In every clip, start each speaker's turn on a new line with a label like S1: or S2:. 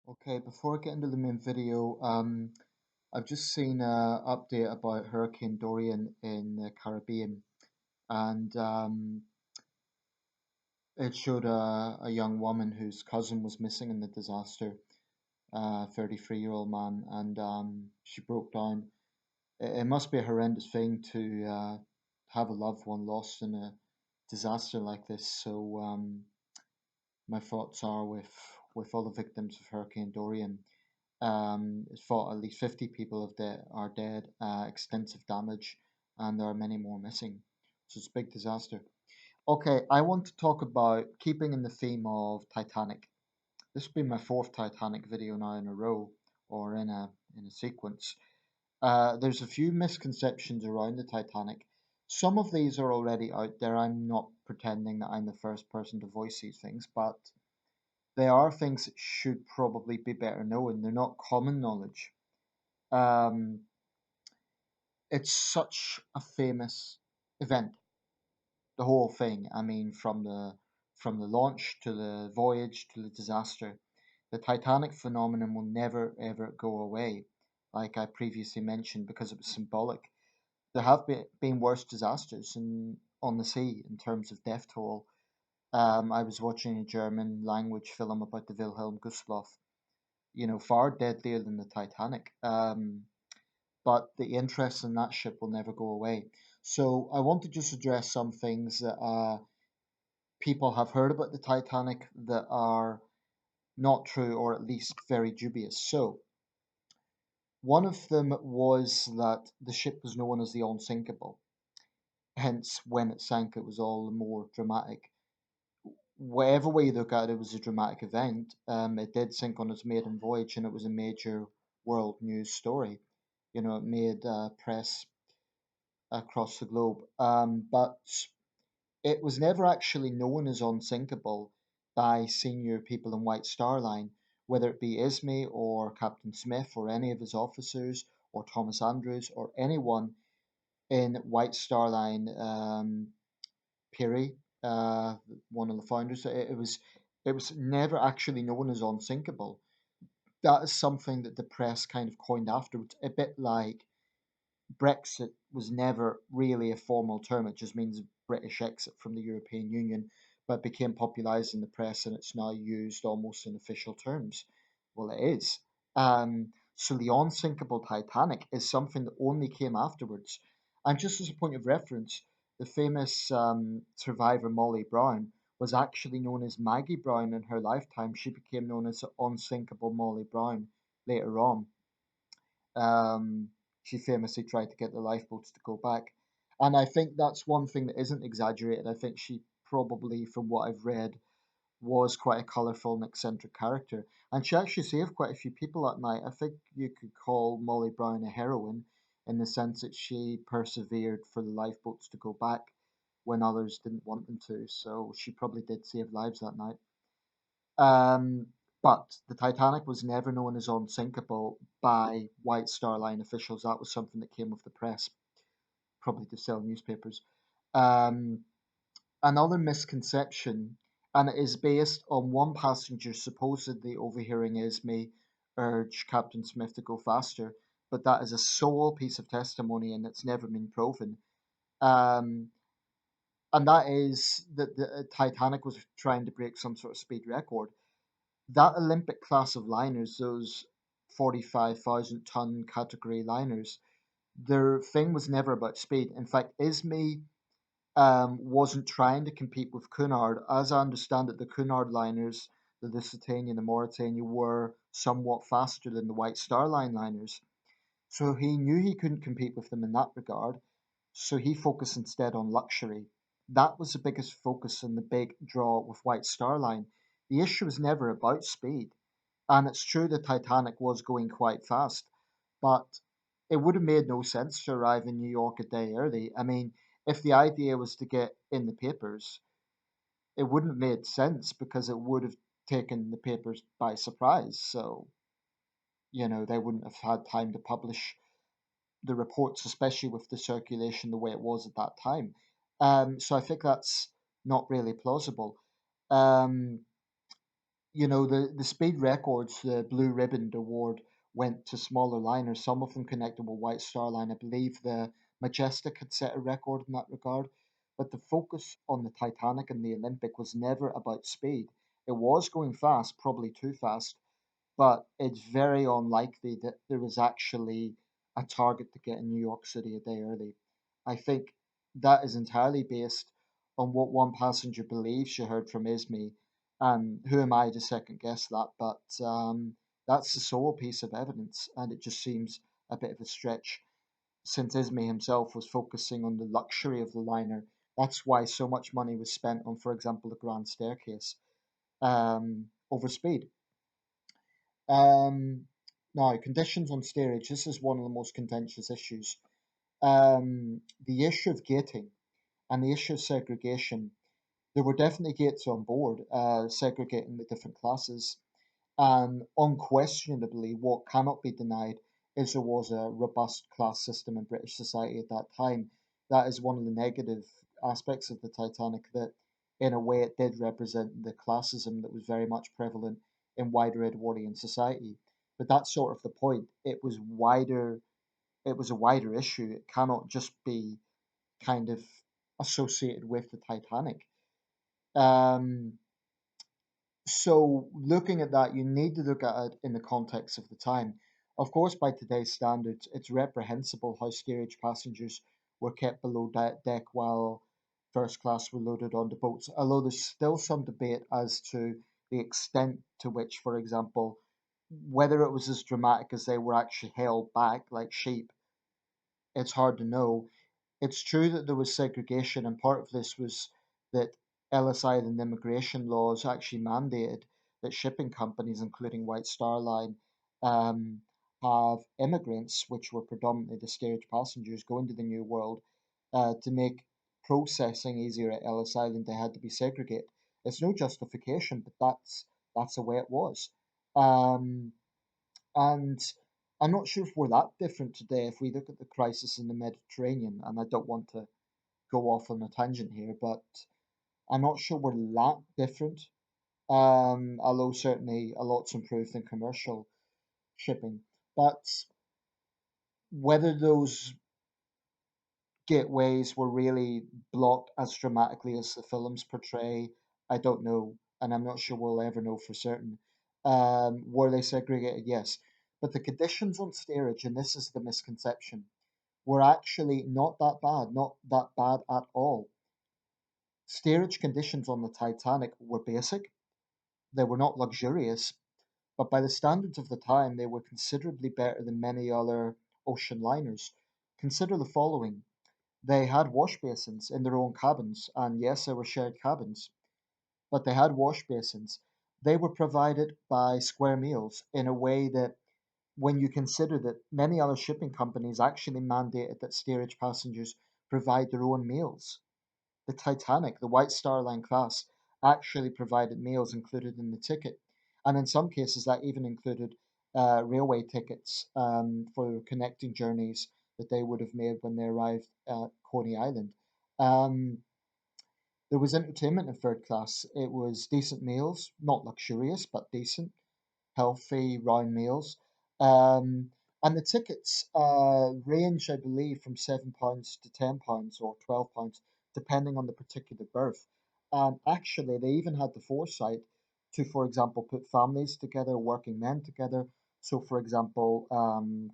S1: Okay, before I get into the main video, I've just seen an update about Hurricane Dorian in the Caribbean, and it showed a young woman whose cousin was missing in the disaster, a 33-year-old man, and she broke down. It must be a horrendous thing to have a loved one lost in a disaster like this. So my thoughts are with all the victims of Hurricane Dorian. It's thought at least 50 people are dead, extensive damage, and there are many more missing. So it's a big disaster. Okay, I want to talk about keeping in the theme of Titanic. This will be my fourth Titanic video now in a row, or in a sequence. There's a few misconceptions around the Titanic. Some of these are already out there. I'm not pretending that I'm the first person to voice these things, but they are things that should probably be better known. They're not common knowledge. Um, it's such a famous event, the whole thing. I mean, from the launch to the voyage to the disaster, the Titanic phenomenon will never ever go away. Like I previously mentioned, because it was symbolic. There have been worse disasters on the sea in terms of death toll. I was watching a German language film about the Wilhelm Gustloff, far deadlier than the Titanic. But the interest in that ship will never go away. So I want to just address some things that people have heard about the Titanic that are not true or at least very dubious. So one of them was that the ship was known as the Unsinkable. Hence, when it sank, it was all the more dramatic. Whatever way you look at it, it was a dramatic event. It did sink on its maiden voyage, and it was a major world news story. It made press across the globe. But it was never actually known as unsinkable by senior people in White Star Line, whether it be Ismay or Captain Smith or any of his officers or Thomas Andrews or anyone in White Star Line. Peary, one of the founders, it was never actually known as unsinkable. That is something that the press kind of coined afterwards, a bit like Brexit was never really a formal term. It just means British exit from the European Union, but became popularized in the press and it's now used almost in official terms. Well, it is. So the unsinkable Titanic is something that only came afterwards. And just as a point of reference, the famous survivor Molly Brown was actually known as Maggie Brown in her lifetime. She became known as the unsinkable Molly Brown later on. Um, she famously tried to get the lifeboats to go back. And I think that's one thing that isn't exaggerated. I think she probably, from what I've read, was quite a colourful and eccentric character. And she actually saved quite a few people that night. I think you could call Molly Brown a heroine in the sense that she persevered for the lifeboats to go back when others didn't want them to. So she probably did save lives that night. But the Titanic was never known as unsinkable by White Star Line officials. That was something that came with the press, probably to sell newspapers. Um, Another misconception, and it is based on one passenger supposedly overhearing Ismay urge Captain Smith to go faster, but that is a sole piece of testimony and it's never been proven. Um, and that is that the Titanic was trying to break some sort of speed record. That Olympic class of liners, those 45,000-ton category liners, their thing was never about speed. In fact, Ismay wasn't trying to compete with Cunard. As I understand it, the Cunard liners, the Lusitania and the Mauritania, were somewhat faster than the White Star Line liners. So he knew he couldn't compete with them in that regard. So he focused instead on luxury. That was the biggest focus and the big draw with White Star Line. The issue was never about speed. And it's true the Titanic was going quite fast, but it would have made no sense to arrive in New York a day early. I mean, if the idea was to get in the papers, it wouldn't have made sense because it would have taken the papers by surprise. So, they wouldn't have had time to publish the reports, especially with the circulation the way it was at that time. So I think that's not really plausible. Um, the speed records, the Blue Ribbon Award went to smaller liners, some of them connected with White Star Line. I believe the Majestic had set a record in that regard. But the focus on the Titanic and the Olympic was never about speed. It was going fast, probably too fast, but it's very unlikely that there was actually a target to get in New York City a day early. I think that is entirely based on what one passenger believes she heard from Ismay, and who am I to second guess that? But that's the sole piece of evidence, and it just seems a bit of a stretch since Ismay himself was focusing on the luxury of the liner. That's why so much money was spent on, for example, the Grand Staircase over speed. Um, Now, conditions on steerage. This is one of the most contentious issues. The issue of gating and the issue of segregation. There were definitely gates on board, segregating the different classes. And unquestionably, what cannot be denied is there was a robust class system in British society at that time. That is one of the negative aspects of the Titanic, that in a way it did represent the classism that was very much prevalent in wider Edwardian society. But that's sort of the point. It was a wider issue. It cannot just be kind of associated with the Titanic. Um, so looking at that, you need to look at it in the context of the time. Of course, by today's standards, it's reprehensible how steerage passengers were kept below deck while first class were loaded onto boats. Although there's still some debate as to the extent to which, for example, whether it was as dramatic as they were actually held back like sheep, it's hard to know. It's true that there was segregation, and part of this was that LSI and immigration laws actually mandated that shipping companies, including White Star Line, um, have immigrants, which were predominantly the steerage passengers, go into the New World to make processing easier at Ellis Island. They had to be segregated. It's no justification, but that's the way it was. Um, and I'm not sure if we're that different today if we look at the crisis in the Mediterranean. And I don't want to go off on a tangent here, but I'm not sure we're that different. Although certainly a lot's improved in commercial shipping. But whether those gateways were really blocked as dramatically as the films portray, I don't know. And I'm not sure we'll ever know for certain. Were they segregated? Yes. But the conditions on steerage, and this is the misconception, were actually not that bad, not that bad at all. Steerage conditions on the Titanic were basic. They were not luxurious, but by the standards of the time, they were considerably better than many other ocean liners. Consider the following: they had wash basins in their own cabins, and yes, there were shared cabins, but they had wash basins. They were provided by square meals in a way that, when you consider that many other shipping companies actually mandated that steerage passengers provide their own meals. The Titanic, the White Star Line class, actually provided meals included in the ticket. And in some cases, that even included railway tickets for connecting journeys that they would have made when they arrived at Coney Island. Um, there was entertainment in third class. It was decent meals, not luxurious, but decent, healthy, round meals. Um, and the tickets range, I believe, from £7 to £10 or £12, depending on the particular berth. And actually, they even had the foresight to, for example, put families together, working men together. So, for example,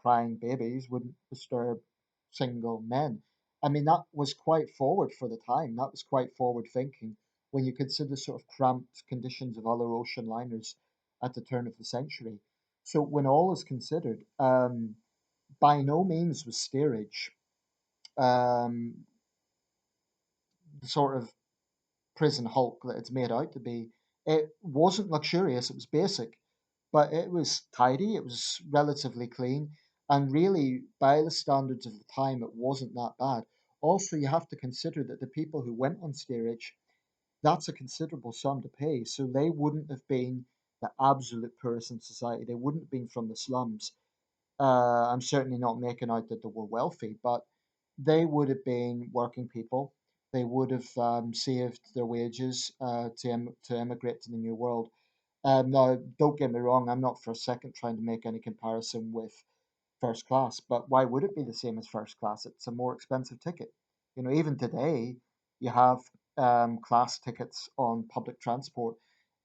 S1: crying babies wouldn't disturb single men. I mean, that was quite forward for the time. That was quite forward thinking when you consider the sort of cramped conditions of other ocean liners at the turn of the century. So, when all is considered, by no means was steerage um, the sort of prison hulk that it's made out to be. It wasn't luxurious, it was basic, but it was tidy, it was relatively clean, and really, by the standards of the time, it wasn't that bad. Also, you have to consider that the people who went on steerage, that's a considerable sum to pay. So they wouldn't have been the absolute poorest in society. They wouldn't have been from the slums. I'm certainly not making out that they were wealthy, but they would have been working people. They would have saved their wages to emigrate to the New World. Now, don't get me wrong, I'm not for a second trying to make any comparison with first class, but why would it be the same as first class? It's a more expensive ticket. You know, even today, you have class tickets on public transport.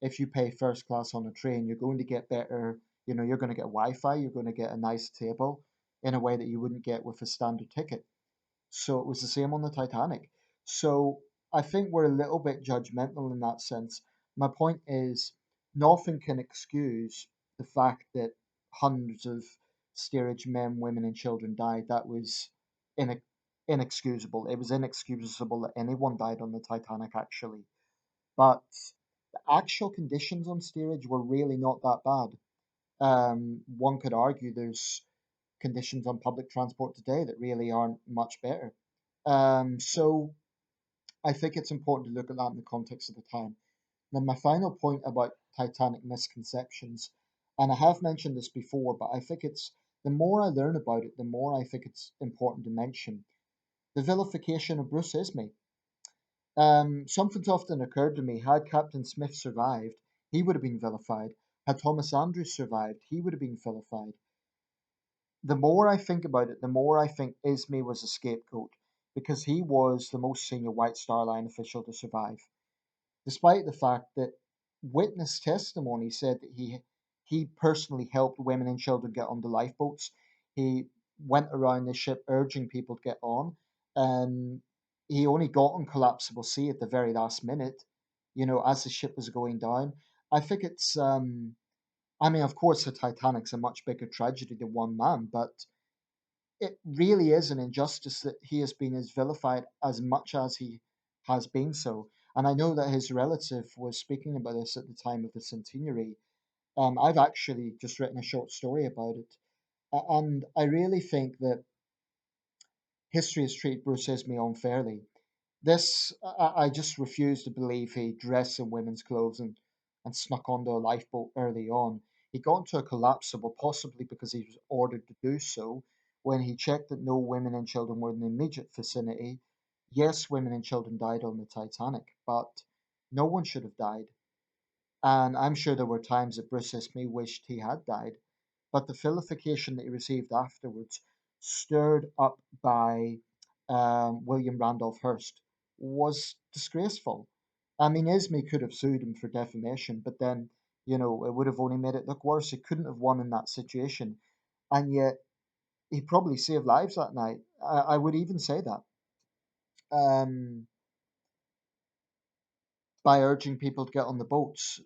S1: If you pay first class on a train, you're going to get better, you know, you're going to get Wi Fi, you're going to get a nice table in a way that you wouldn't get with a standard ticket. So it was the same on the Titanic. So I think we're a little bit judgmental in that sense. My point is, nothing can excuse the fact that hundreds of steerage men, women, and children died. That was inex- inexcusable. It was inexcusable that anyone died on the Titanic, actually. But the actual conditions on steerage were really not that bad. One could argue there's conditions on public transport today that really aren't much better. So I think it's important to look at that in the context of the time. Now, my final point about Titanic misconceptions, and I have mentioned this before, but I think it's the more I learn about it, the more I think it's important to mention the vilification of Bruce Ismay. Something's often occurred to me. Had Captain Smith survived, he would have been vilified. Had Thomas Andrews survived, he would have been vilified. The more I think about it, the more I think Ismay was a scapegoat because he was the most senior White Star Line official to survive, despite the fact that witness testimony said that he personally helped women and children get onto lifeboats. He went around the ship urging people to get on, and he only got on collapsible sea at the very last minute, you know, as the ship was going down. I think it's I mean, of course, the Titanic's a much bigger tragedy than one man, but it really is an injustice that he has been as vilified as much as he has been so. And I know that his relative was speaking about this at the time of the centenary. I've actually just written a short story about it. And I really think that history has treated Bruce Ismay unfairly. I just refuse to believe he dressed in women's clothes and snuck onto a lifeboat early on. He got into a collapsible, possibly because he was ordered to do so, when he checked that no women and children were in the immediate vicinity. Yes, women and children died on the Titanic, but no one should have died. And I'm sure there were times that Bruce Ismay wished he had died, but the vilification that he received afterwards, stirred up by William Randolph Hearst, was disgraceful. I mean, Ismay could have sued him for defamation, but then, you know, it would have only made it look worse. He couldn't have won in that situation. And yet, he probably saved lives that night. I would even say that. Um, by urging people to get on the boats.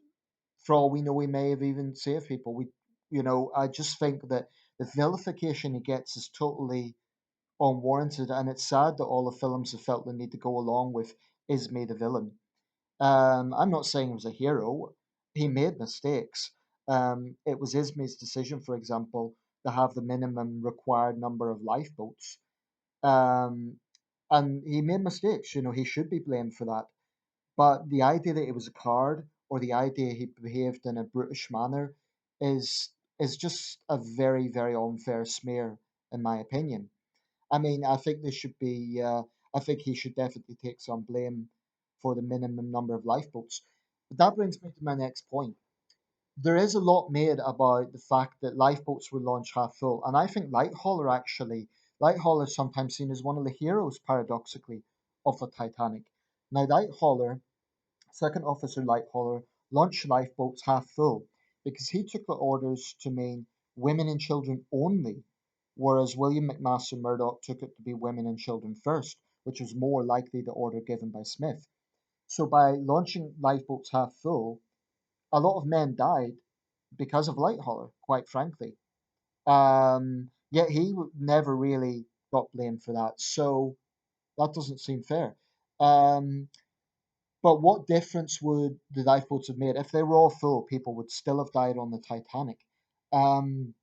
S1: For all we know, we may have even saved people. You know, I just think that the vilification he gets is totally unwarranted, and it's sad that all the films have felt the need to go along with Ismay the villain. I'm not saying he was a hero. He made mistakes. It was Ismay's decision, for example, to have the minimum required number of lifeboats. Um, and he made mistakes. You know, he should be blamed for that. But the idea that it was a card or the idea he behaved in a brutish manner is is just a very, very unfair smear, in my opinion. I mean, I think there should be. I think he should definitely take some blame for the minimum number of lifeboats. But that brings me to my next point. There is a lot made about the fact that lifeboats were launched half full, and I think Lighthauler is sometimes seen as one of the heroes, paradoxically, of the Titanic. Now, Lighthauler Second Officer Lighthauler launched lifeboats half full because he took the orders to mean women and children only, whereas William McMaster Murdoch took it to be women and children first, which was more likely the order given by Smith. So by launching lifeboats half full, a lot of men died because of Lighthauler, quite frankly. Yet he never really got blamed for that, so that doesn't seem fair. Um, But what difference would the lifeboats have made? If they were all full, people would still have died on the Titanic. Um,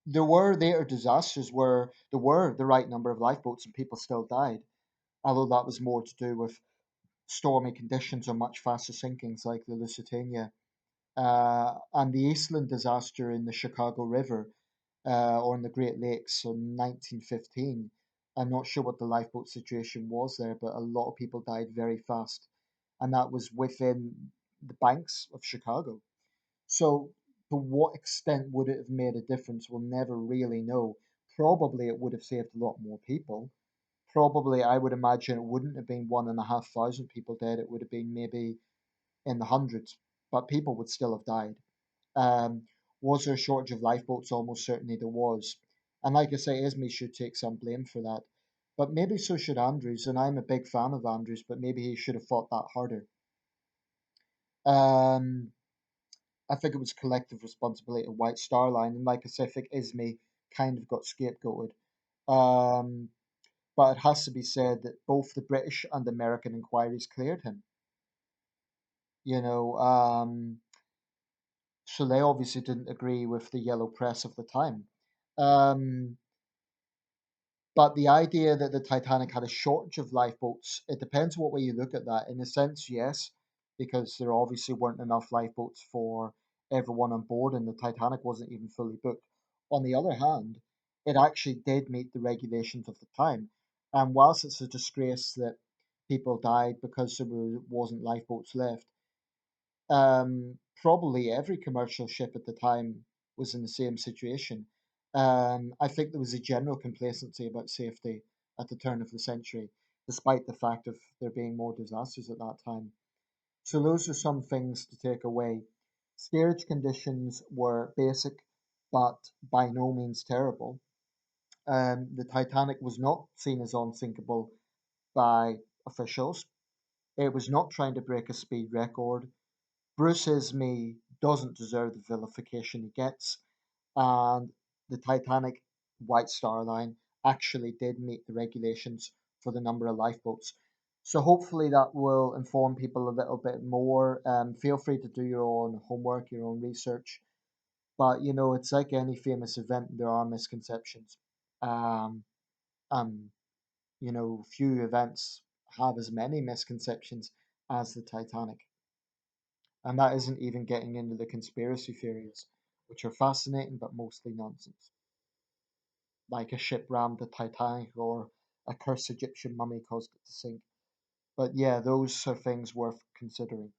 S1: there were later disasters where there were the right number of lifeboats and people still died, although that was more to do with stormy conditions or much faster sinkings like the Lusitania. And the Eastland disaster in the Chicago River or in the Great Lakes in 1915. I'm not sure what the lifeboat situation was there, but a lot of people died very fast. And that was within the banks of Chicago. So, to what extent would it have made a difference? We'll never really know. Probably it would have saved a lot more people. Probably, I would imagine it wouldn't have been 1,500 people dead. It would have been maybe in the hundreds, but people would still have died. Um, was there a shortage of lifeboats? Almost certainly there was. And like I say, Esme should take some blame for that. But maybe so should Andrews, and I'm a big fan of Andrews, but maybe he should have fought that harder. Um, I think it was collective responsibility of White Star Line, and like I say, I think Esme kind of got scapegoated. Um, but it has to be said that both the British and American inquiries cleared him. You know, so they obviously didn't agree with the yellow press of the time. Um, but the idea that the Titanic had a shortage of lifeboats, it depends what way you look at that. In a sense, yes, because there obviously weren't enough lifeboats for everyone on board, and the Titanic wasn't even fully booked. On the other hand, it actually did meet the regulations of the time. And whilst it's a disgrace that people died because wasn't lifeboats left, probably every commercial ship at the time was in the same situation. I think there was a general complacency about safety at the turn of the century, despite the fact of there being more disasters at that time. So those are some things to take away. Steerage conditions were basic, but by no means terrible. The Titanic was not seen as unsinkable by officials. It was not trying to break a speed record. Bruce Ismay doesn't deserve the vilification he gets, and the Titanic White Star Line actually did meet the regulations for the number of lifeboats. So hopefully that will inform people a little bit more. Feel free to do your own homework, your own research. But you know, it's like any famous event, there are misconceptions. Um, um, you know, few events have as many misconceptions as the Titanic. And that isn't even getting into the conspiracy theories, which are fascinating but mostly nonsense, like a ship rammed the Titanic or a cursed Egyptian mummy caused it to sink. But yeah, those are things worth considering.